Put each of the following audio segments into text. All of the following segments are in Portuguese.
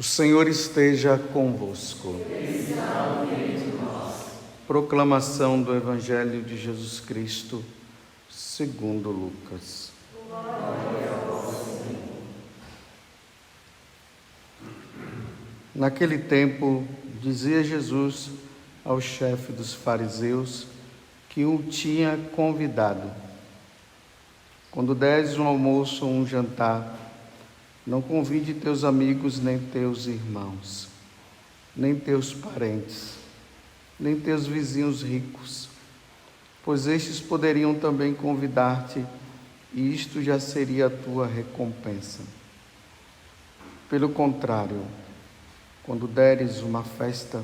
O Senhor esteja convosco. Proclamação do Evangelho de Jesus Cristo, segundo Lucas. Naquele tempo, dizia Jesus ao chefe dos fariseus que o tinha convidado: quando deres um almoço ou um jantar, não convide teus amigos, nem teus irmãos, nem teus parentes, nem teus vizinhos ricos, pois estes poderiam também convidar-te, e isto já seria a tua recompensa. Pelo contrário, quando deres uma festa,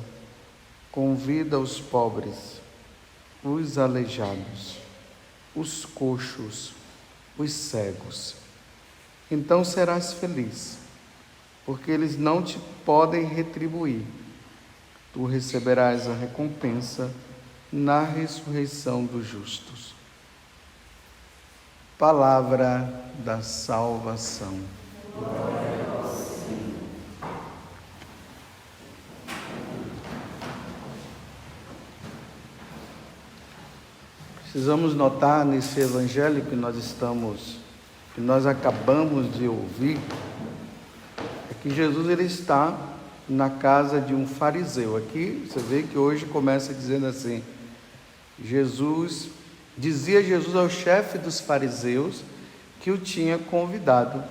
convida os pobres, os aleijados, os coxos, os cegos. Então serás feliz, porque eles não te podem retribuir. Tu receberás a recompensa na ressurreição dos justos. Palavra da salvação. Glória a vós, Senhor. Precisamos notar nesse evangelho que nós acabamos de ouvir, é que Jesus ele está na casa de um fariseu. Aqui você vê que hoje começa dizendo assim: dizia Jesus ao chefe dos fariseus que o tinha convidado.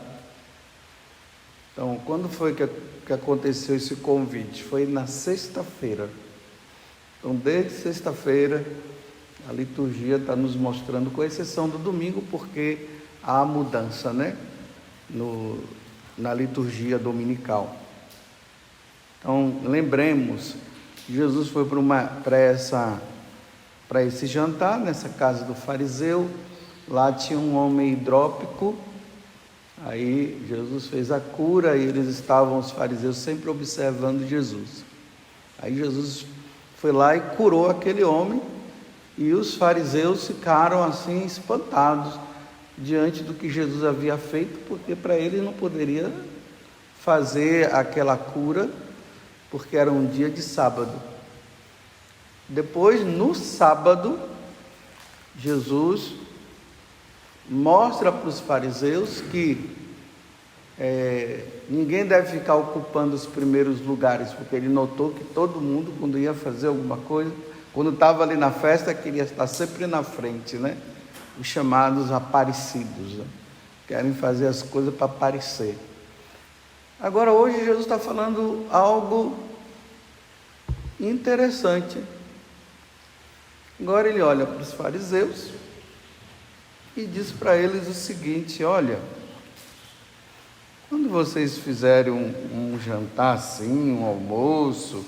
Então, quando foi que aconteceu esse convite? Foi na sexta-feira. Então, desde sexta-feira, a liturgia está nos mostrando, com exceção do domingo, porque há mudança, né? Na liturgia dominical. Então, lembremos, Jesus foi para esse jantar, nessa casa do fariseu. Lá tinha um homem hidrópico. Aí Jesus fez a cura e os fariseus sempre observando Jesus. Aí Jesus foi lá e curou aquele homem, e os fariseus ficaram assim espantados diante do que Jesus havia feito, porque para ele não poderia fazer aquela cura, porque era um dia de sábado. Depois, no sábado, Jesus mostra para os fariseus que ninguém deve ficar ocupando os primeiros lugares, porque ele notou que todo mundo, quando ia fazer alguma coisa, quando estava ali na festa, queria estar sempre na frente, né? Os chamados aparecidos, né? Querem fazer as coisas para aparecer. Agora, hoje, Jesus está falando algo interessante. Agora ele olha para os fariseus e diz para eles o seguinte: olha, quando vocês fizerem um jantar assim, um almoço,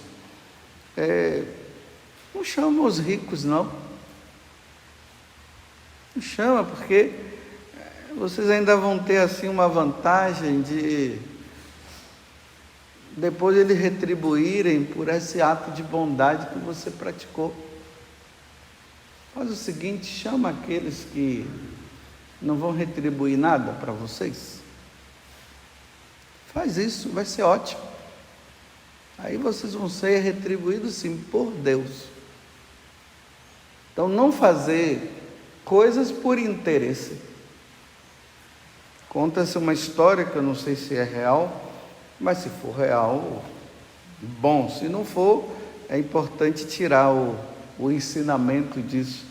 não chama os ricos, não. Não chama, porque vocês ainda vão ter assim uma vantagem de depois eles retribuírem por esse ato de bondade que você praticou. Faz o seguinte: chama aqueles que não vão retribuir nada para vocês. Faz isso, vai ser ótimo. Aí vocês vão ser retribuídos sim por Deus. Então, não fazer coisas por interesse. Conta-se uma história que eu não sei se é real, mas se for real, bom. Se não for, é importante tirar o ensinamento disso.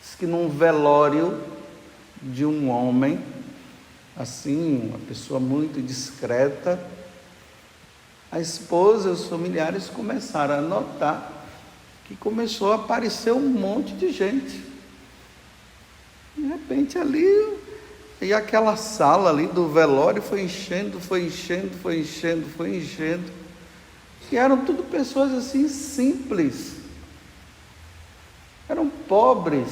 Diz que num velório de um homem, assim, uma pessoa muito discreta, a esposa e os familiares começaram a notar que começou a aparecer um monte de gente. De repente ali, e aquela sala ali do velório foi enchendo. E eram tudo pessoas assim simples. Eram pobres.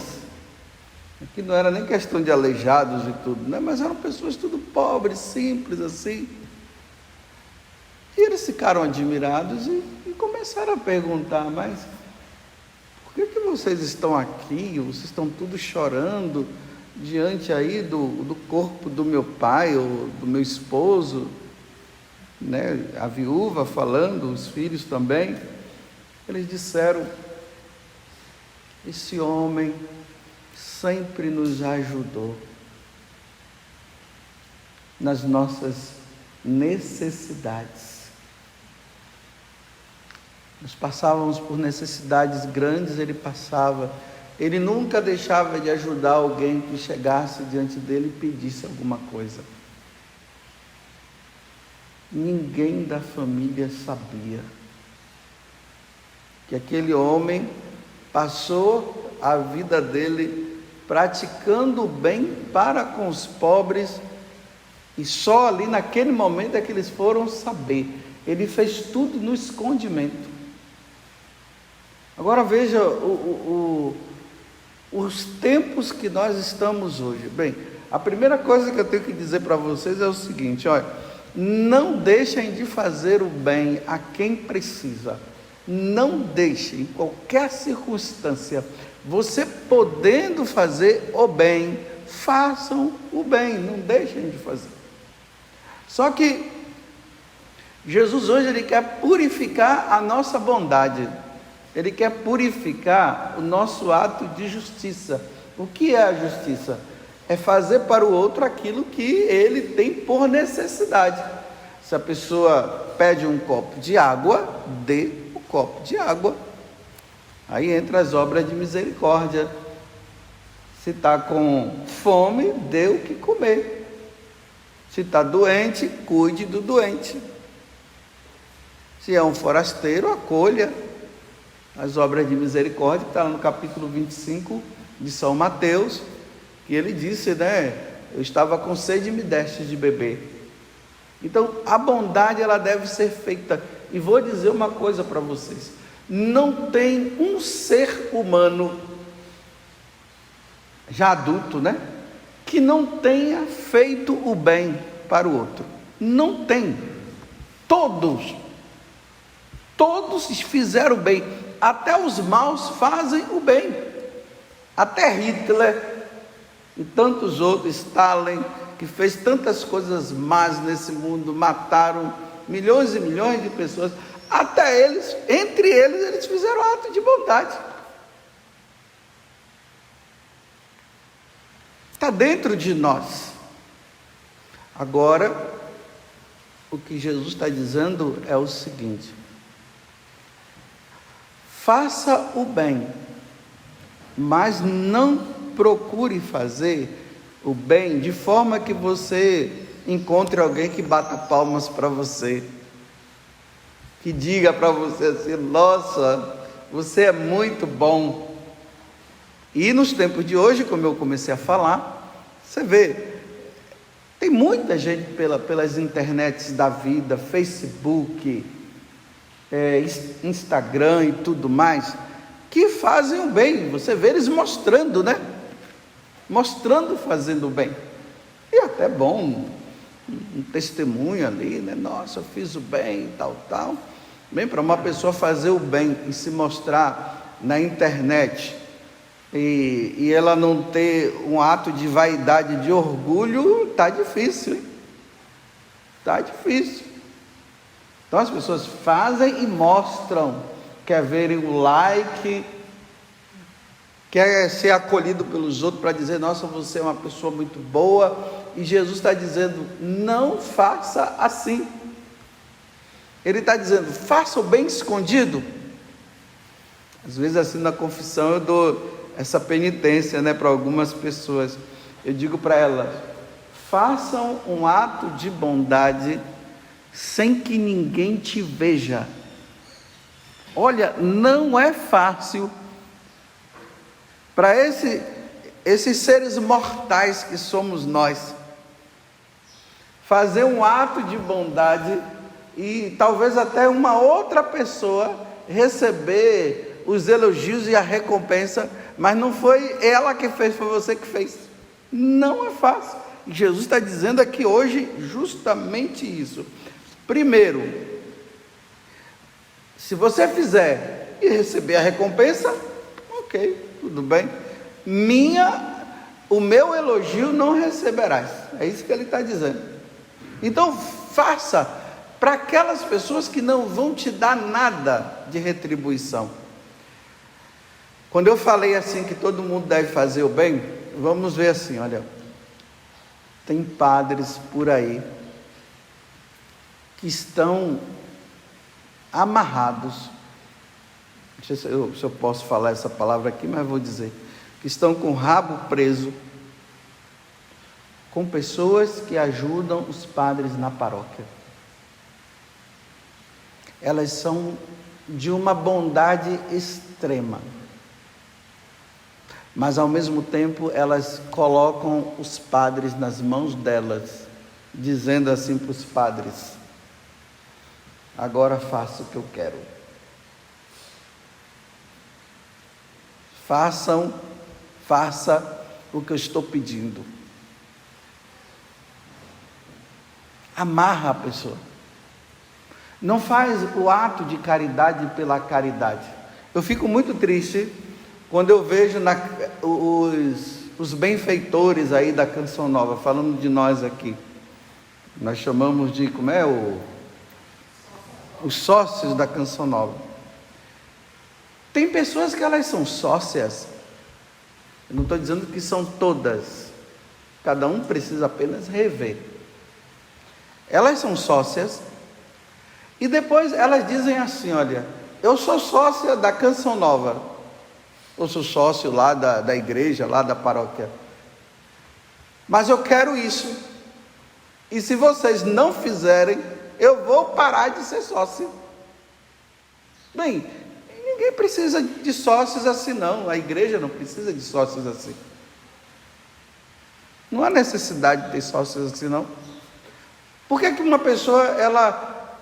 Aqui não era nem questão de aleijados e tudo, né? Mas eram pessoas tudo pobres, simples assim. E eles ficaram admirados e começaram a perguntar: mas por que vocês estão aqui? Vocês estão tudo chorando diante aí do corpo do meu pai ou do meu esposo? né, a viúva falando, os filhos também, eles disseram: esse homem sempre nos ajudou nas nossas necessidades. Nós passávamos por necessidades grandes, ele passava. Ele nunca deixava de ajudar alguém que chegasse diante dele e pedisse alguma coisa. Ninguém da família sabia que aquele homem passou a vida dele praticando o bem para com os pobres, e só ali naquele momento é que eles foram saber. Ele fez tudo no escondimento. Agora veja os tempos que nós estamos hoje. Bem, a primeira coisa que eu tenho que dizer para vocês é o seguinte: olha, não deixem de fazer o bem a quem precisa. Não deixem, em qualquer circunstância, você podendo fazer o bem, façam o bem, não deixem de fazer. Só que Jesus hoje ele quer purificar a nossa bondade. Ele quer purificar o nosso ato de justiça. O que é a justiça? É fazer para o outro aquilo que ele tem por necessidade. Se a pessoa pede um copo de água, dê o copo de água. Aí entra as obras de misericórdia. Se está com fome, dê o que comer. Se está doente, cuide do doente. Se é um forasteiro, acolha. As obras de misericórdia, que está lá no capítulo 25 de São Mateus, que ele disse, né? Eu estava com sede e me deste de beber. Então, a bondade, ela deve ser feita. E vou dizer uma coisa para vocês: não tem um ser humano, já adulto, né? Que não tenha feito o bem para o outro. Não tem. Todos fizeram o bem. Até os maus fazem o bem. Até Hitler e tantos outros, Stalin, que fez tantas coisas más nesse mundo, mataram milhões e milhões de pessoas. Até eles, entre eles fizeram ato de bondade. Está dentro de nós. Agora, o que Jesus está dizendo é o seguinte: faça o bem, mas não procure fazer o bem de forma que você encontre alguém que bata palmas para você, que diga para você assim: nossa, você é muito bom. E nos tempos de hoje, como eu comecei a falar, você vê, tem muita gente pelas internets da vida, Facebook, Instagram e tudo mais, que fazem o bem. Você vê eles mostrando, né? Mostrando, fazendo o bem. E até bom, um testemunho ali, né? Nossa, eu fiz o bem, tal. Bem, para uma pessoa fazer o bem e se mostrar na internet, e ela não ter um ato de vaidade, de orgulho, está difícil, hein? Está difícil. Então as pessoas fazem e mostram, quer verem o like, quer ser acolhido pelos outros para dizer: nossa, você é uma pessoa muito boa. E Jesus está dizendo: não faça assim. Ele está dizendo: faça o bem escondido. Às vezes assim na confissão eu dou essa penitência, né, para algumas pessoas. Eu digo para elas: façam um ato de bondade sem que ninguém te veja. Olha, não é fácil para esses seres mortais que somos nós, fazer um ato de bondade e talvez até uma outra pessoa receber os elogios e a recompensa, mas não foi ela que fez, foi você que fez. Não é fácil. Jesus está dizendo aqui hoje justamente isso. Primeiro, se você fizer e receber a recompensa, ok, tudo bem. O meu elogio não receberás. É isso que ele está dizendo. Então faça, para aquelas pessoas que não vão te dar nada de retribuição. Quando eu falei assim que todo mundo deve fazer o bem, vamos ver assim, olha, tem padres por aí que estão amarrados, não sei se eu posso falar essa palavra aqui, mas vou dizer, que estão com o rabo preso, com pessoas que ajudam os padres na paróquia. Elas são de uma bondade extrema, mas ao mesmo tempo elas colocam os padres nas mãos delas, dizendo assim para os padres: agora faça o que eu quero. Faça o que eu estou pedindo. Amarra a pessoa. Não faz o ato de caridade pela caridade. Eu fico muito triste quando eu vejo os benfeitores aí da Canção Nova, falando de nós aqui. Nós chamamos de, os sócios da Canção Nova. Tem pessoas que elas são sócias. Eu não estou dizendo que são todas. Cada um precisa apenas rever. Elas são sócias. E depois elas dizem assim: olha, eu sou sócia da Canção Nova. Eu sou sócio lá da igreja, lá da paróquia. Mas eu quero isso. E se vocês não fizerem, eu vou parar de ser sócio. Bem, ninguém precisa de sócios assim não. A igreja não precisa de sócios assim. Não há necessidade de ter sócios assim não. Por que uma pessoa,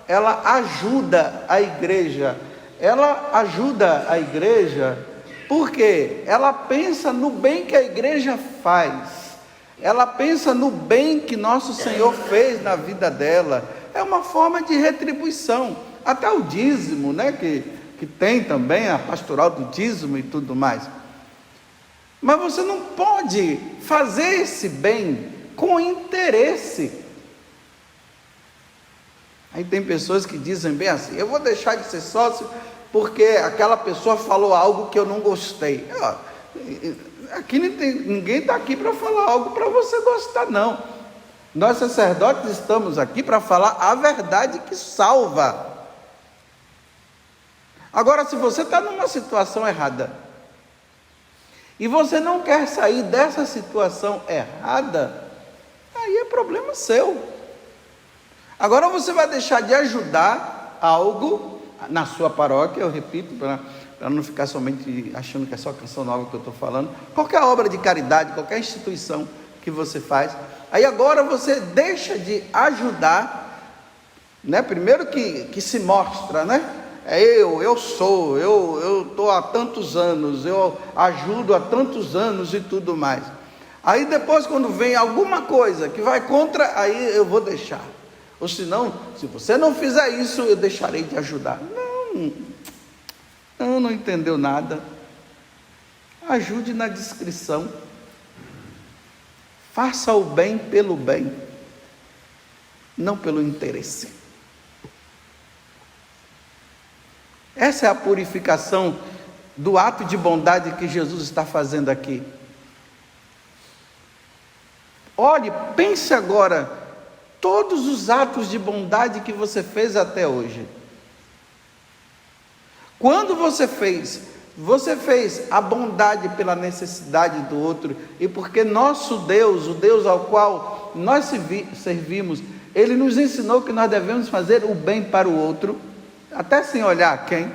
ela ajuda a igreja? Ela ajuda a igreja porque ela pensa no bem que a igreja faz. Ela pensa no bem que nosso Senhor fez na vida dela. É uma forma de retribuição. Até o dízimo, né? Que tem também a pastoral do dízimo e tudo mais. Mas você não pode fazer esse bem com interesse. Aí tem pessoas que dizem bem assim: eu vou deixar de ser sócio porque aquela pessoa falou algo que eu não gostei. Aqui ninguém está aqui para falar algo para você gostar, não. Nós sacerdotes estamos aqui para falar a verdade que salva. Agora, se você está numa situação errada e você não quer sair dessa situação errada, aí é problema seu. Agora você vai deixar de ajudar algo na sua paróquia, eu repito, para não ficar somente achando que é só Canção Nova que eu estou falando, qualquer obra de caridade, qualquer instituição que você faz, aí agora você deixa de ajudar, né? Primeiro que se mostra, né? Eu estou há tantos anos, eu ajudo há tantos anos e tudo mais. Aí depois, quando vem alguma coisa que vai contra, aí eu vou deixar. Ou senão, se você não fizer isso, eu deixarei de ajudar. Não entendeu nada. Ajude na discrição. Faça o bem pelo bem, não pelo interesse. Essa é a purificação do ato de bondade que Jesus está fazendo aqui. Olhe, pense agora, todos os atos de bondade que você fez até hoje. Quando você fez a bondade pela necessidade do outro, e porque nosso Deus, o Deus ao qual nós servimos, Ele nos ensinou que nós devemos fazer o bem para o outro, até sem olhar quem.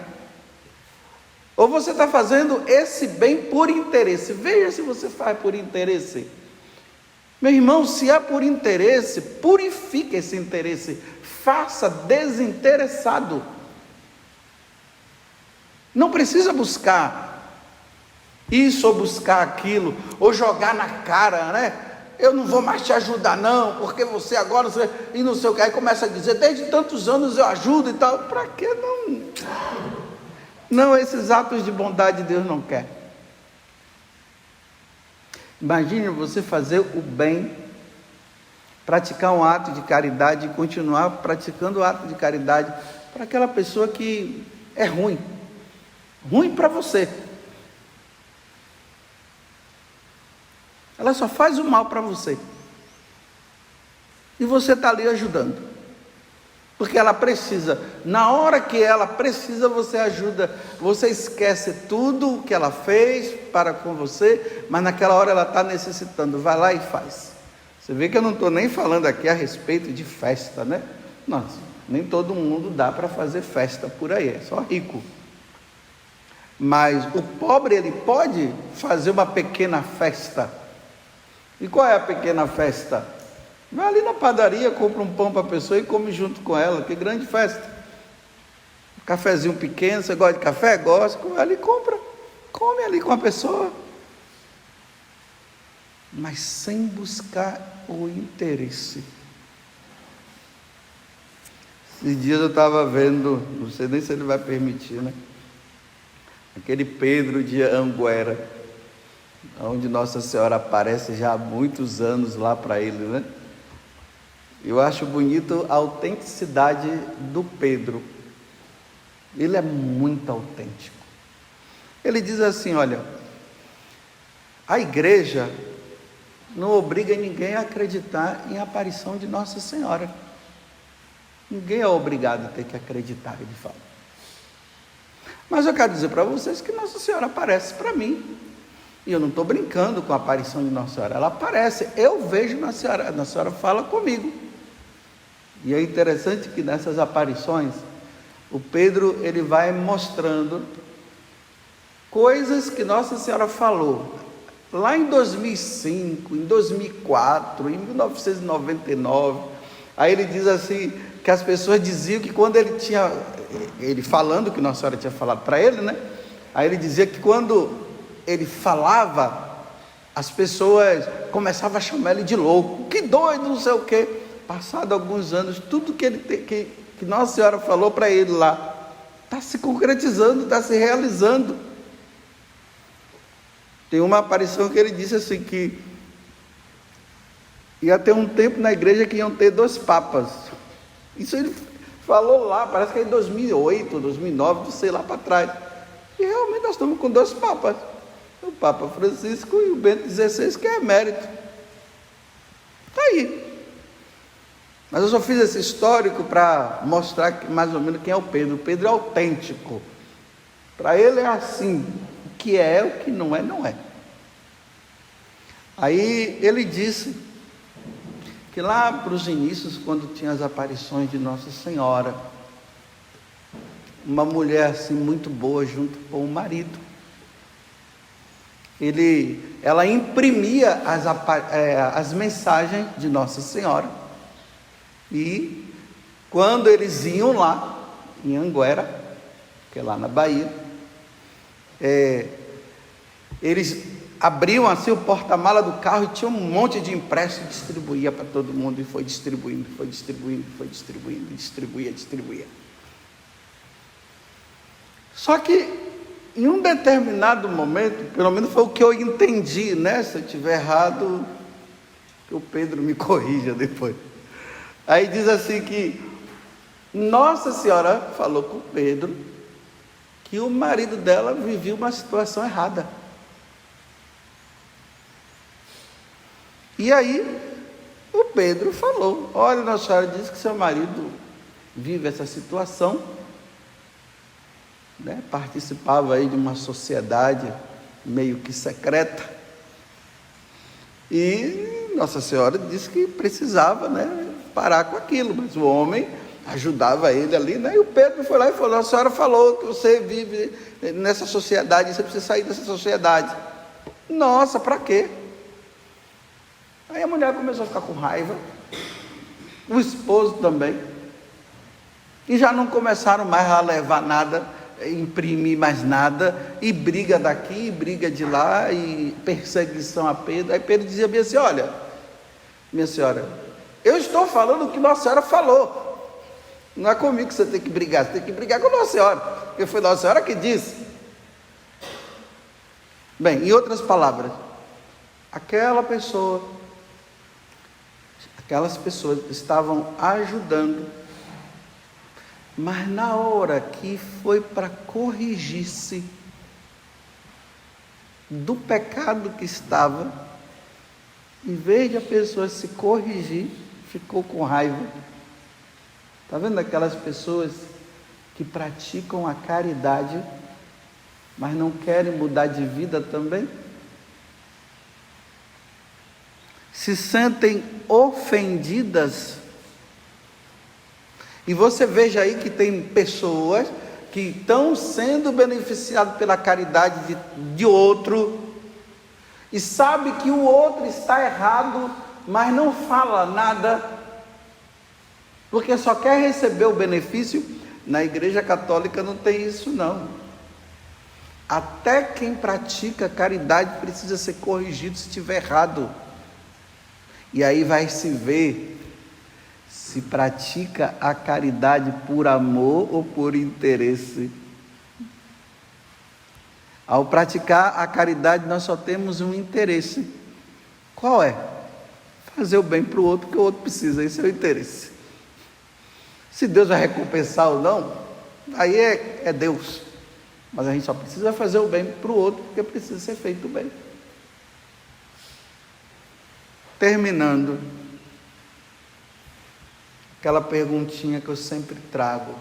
Ou você está fazendo esse bem por interesse? Veja se você faz por interesse. Meu irmão, se é por interesse, purifique esse interesse, faça desinteressado. Não precisa buscar isso ou buscar aquilo, ou jogar na cara, né? Eu não vou mais te ajudar não, porque você agora, e não sei o que, aí começa a dizer, desde tantos anos eu ajudo e tal. Para que não? Não, esses atos de bondade Deus não quer. Imagine você fazer o bem praticar um ato de caridade e continuar praticando o ato de caridade para aquela pessoa que é ruim para você. Ela só faz o mal para você. E você está ali ajudando. Porque ela precisa. Na hora que ela precisa, você ajuda. Você esquece tudo o que ela fez para com você, mas naquela hora ela está necessitando. Vai lá e faz. Você vê que eu não estou nem falando aqui a respeito de festa, né? Nossa, nem todo mundo dá para fazer festa por aí, é só rico. Mas o pobre, ele pode fazer uma pequena festa. E qual é a pequena festa? Vai ali na padaria, compra um pão para a pessoa e come junto com ela. Que grande festa. Um cafezinho pequeno, você gosta de café? Gosta, vai ali e compra. Come ali com a pessoa. Mas sem buscar o interesse. Esses dias eu estava vendo, não sei nem se ele vai permitir, né? Aquele Pedro de Anguera, onde Nossa Senhora aparece já há muitos anos lá para ele, né? Eu acho bonito a autenticidade do Pedro. Ele é muito autêntico. Ele diz assim, olha, a igreja não obriga ninguém a acreditar em aparição de Nossa Senhora. Ninguém é obrigado a ter que acreditar, ele fala. Mas eu quero dizer para vocês que Nossa Senhora aparece para mim. E eu não estou brincando com a aparição de Nossa Senhora. Ela aparece, eu vejo Nossa Senhora fala comigo. E é interessante que nessas aparições, o Pedro, ele vai mostrando coisas que Nossa Senhora falou. Lá em 2005, em 2004, em 1999, aí ele diz assim, que as pessoas diziam que quando ele falando que Nossa Senhora tinha falado para ele, né? Aí ele dizia que quando ele falava, as pessoas começavam a chamar ele de louco, que doido, não sei o quê. Passado alguns anos, tudo que Nossa Senhora falou para ele lá, está se concretizando, está se realizando. Tem uma aparição que ele disse assim, que ia ter um tempo na igreja que iam ter 2 papas. Isso ele falou lá, parece que é em 2008, 2009, não sei lá para trás. E realmente nós estamos com 2 papas. O Papa Francisco e o Bento XVI, que é emérito. Está aí. Mas eu só fiz esse histórico para mostrar mais ou menos quem é o Pedro. O Pedro é autêntico. Para ele é assim, o que é, o que não é, não é. Aí ele disse que lá para os inícios, quando tinha as aparições de Nossa Senhora, uma mulher assim muito boa junto com o marido, ela imprimia as mensagens de Nossa Senhora, e quando eles iam lá em Anguera, que é lá na Bahia, eles abriam assim o porta-mala do carro e tinha um monte de impresso e distribuía para todo mundo, e foi distribuindo, distribuía. Só que em um determinado momento, pelo menos foi o que eu entendi, né? Se eu estiver errado, que o Pedro me corrija depois. Aí diz assim que Nossa Senhora falou com o Pedro que o marido dela vivia uma situação errada. E aí o Pedro falou, olha, Nossa Senhora disse que seu marido vive essa situação, né? Participava aí de uma sociedade meio que secreta, e Nossa Senhora disse que precisava, né, parar com aquilo, mas o homem ajudava ele ali, né? E o Pedro foi lá e falou, a senhora falou que você vive nessa sociedade, você precisa sair dessa sociedade. Nossa, para quê? Aí a mulher começou a ficar com raiva, o esposo também, e já não começaram mais a levar nada, imprimir mais nada, e briga daqui, briga de lá, e perseguição a Pedro. Aí Pedro dizia bem assim, olha, minha senhora, eu estou falando o que Nossa Senhora falou, não é comigo que você tem que brigar, você tem que brigar com Nossa Senhora, porque foi Nossa Senhora que disse. Bem, em outras palavras, aquela pessoa Aquelas pessoas estavam ajudando, mas na hora que foi para corrigir-se do pecado que estava, em vez de a pessoa se corrigir, ficou com raiva. Está vendo aquelas pessoas que praticam a caridade, mas não querem mudar de vida também? Se sentem ofendidas. E você veja aí que tem pessoas que estão sendo beneficiadas pela caridade de outro, e sabe que o outro está errado, mas não fala nada, porque só quer receber o benefício. Na Igreja Católica não tem isso não. Até quem pratica caridade precisa ser corrigido se estiver errado. E aí vai se ver se pratica a caridade por amor ou por interesse. Ao praticar a caridade, nós só temos um interesse. Qual é? Fazer o bem para o outro, que o outro precisa. Esse é o interesse. Se Deus vai recompensar ou não, aí é Deus. Mas a gente só precisa fazer o bem para o outro, porque precisa ser feito o bem. Terminando, aquela perguntinha que eu sempre trago.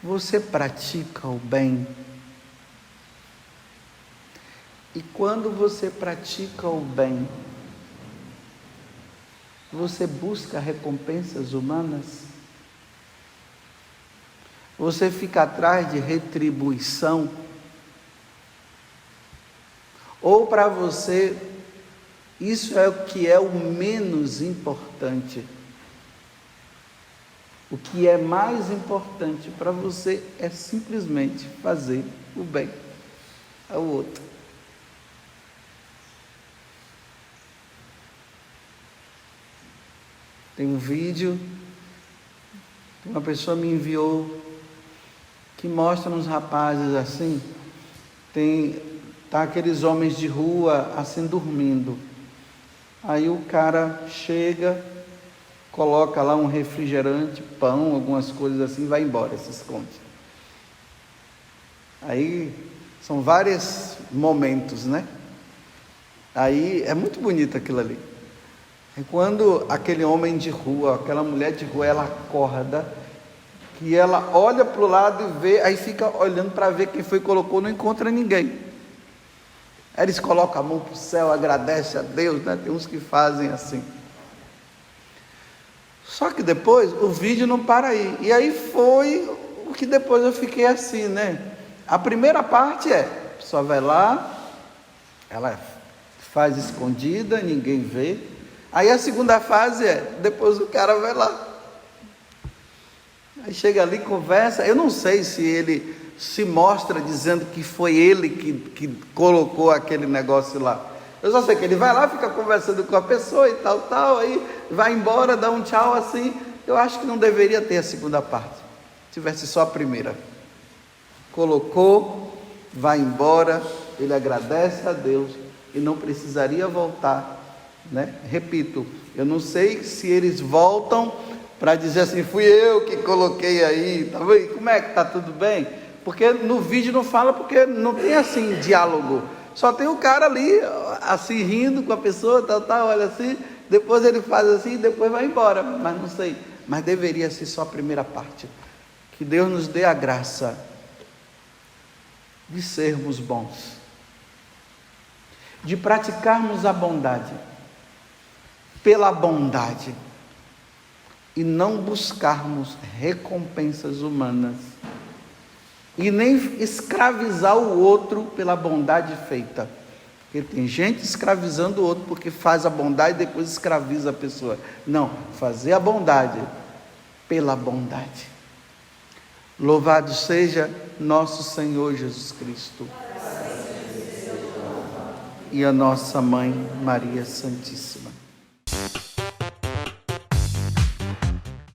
Você pratica o bem? E quando você pratica o bem, você busca recompensas humanas? Você fica atrás de retribuição? Ou para você, isso é o que é o menos importante? O que é mais importante para você é simplesmente fazer o bem ao outro. Tem um vídeo que uma pessoa me enviou que mostra uns rapazes assim, tá aqueles homens de rua assim dormindo. Aí o cara chega, coloca lá um refrigerante, pão, algumas coisas assim, vai embora, se esconde. Aí são vários momentos, né? Aí é muito bonito aquilo ali. E quando aquele homem de rua, aquela mulher de rua, ela acorda, que ela olha para o lado e vê, aí fica olhando para ver quem foi que colocou, não encontra ninguém. Aí eles colocam a mão para o céu, agradecem a Deus, né? Tem uns que fazem assim. Só que depois o vídeo não para aí. E aí foi o que depois eu fiquei assim, né? A primeira parte a pessoa vai lá, ela faz escondida, ninguém vê. Aí a segunda fase depois o cara vai lá. Aí chega ali, conversa. Eu não sei se ele se mostra dizendo que foi ele que colocou aquele negócio lá. Eu só sei que ele vai lá, fica conversando com a pessoa e tal, aí vai embora, dá um tchau assim. Eu acho que não deveria ter a segunda parte, tivesse só a primeira. Colocou, vai embora, ele agradece a Deus e não precisaria voltar, né? Repito, eu não sei se eles voltam para dizer assim, fui eu que coloquei aí, tá vendo? Como é que tá, tudo bem? Porque no vídeo não fala, porque não tem assim diálogo. Só tem o cara ali, assim, rindo com a pessoa, olha assim, depois ele faz assim, depois vai embora, mas não sei, mas deveria ser só a primeira parte. Que Deus nos dê a graça de sermos bons, de praticarmos a bondade, pela bondade, e não buscarmos recompensas humanas, e nem escravizar o outro pela bondade feita. Porque tem gente escravizando o outro porque faz a bondade e depois escraviza a pessoa. Não, fazer a bondade pela bondade. Louvado seja nosso Senhor Jesus Cristo e a nossa Mãe Maria Santíssima.